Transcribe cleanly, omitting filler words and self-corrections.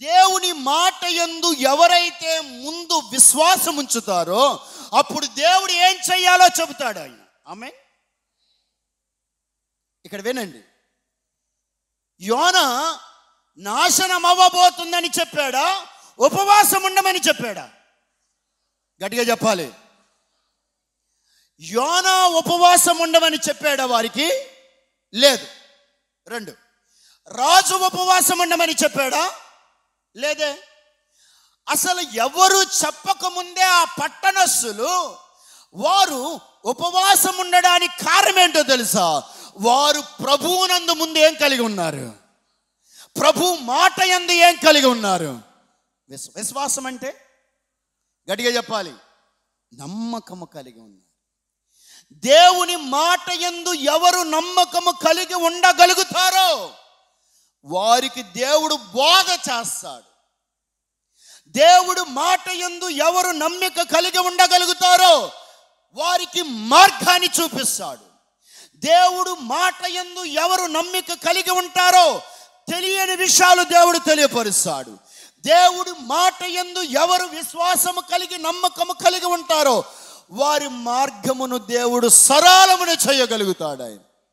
దేవుని మాట యందు ఎవరైతే ముందు విశ్వాసం ఉంచుతారో అప్పుడు దేవుడు ఏం చెయ్యాలో చెబుతాడు ఆయన. ఆమేన్. ఇక్కడ వినండి, యోనా నాశనం అవ్వబోతుందని చెప్పాడా, ఉపవాసం ఉండమని చెప్పాడా? గట్టిగా చెప్పాలి. యోనా ఉపవాసం ఉండమని చెప్పాడా వారికి? లేదు. 2, రాజు ఉపవాసం ఉండమని చెప్పాడా? లేదే. అసలు ఎవరు చెప్పకముందే ఆ పట్టణస్థులు వారు ఉపవాసం ఉండడానికి కారణం ఏంటో తెలుసా? వారు ప్రభువునందు ముందు ఏం కలిగి ఉన్నారు? ప్రభు మాట యందు ఏం కలిగి ఉన్నారు? విశ్వాసం అంటే గట్టిగా చెప్పాలి, నమ్మకము కలిగి ఉన్నారు. దేవుని మాట యందు ఎవరు నమ్మకము కలిగి ఉండగలుగుతారో వారికి దేవుడు బోధ చేస్తాడు. దేవుడు మాట యందు ఎవరు నమ్మిక కలిగి ఉండగలుగుతారో వారికి మార్గాన్ని చూపిస్తాడు. దేవుడు మాట యందు ఎవరు నమ్మిక కలిగి ఉంటారో తెలియని విషయాలు దేవుడు తెలియపరుస్తాడు. దేవుడు మాట యందు ఎవరు విశ్వాసము కలిగి నమ్మకము కలిగి ఉంటారో వారి మార్గమును దేవుడు సరళమును చేయగలుగుతాడు ఆయన.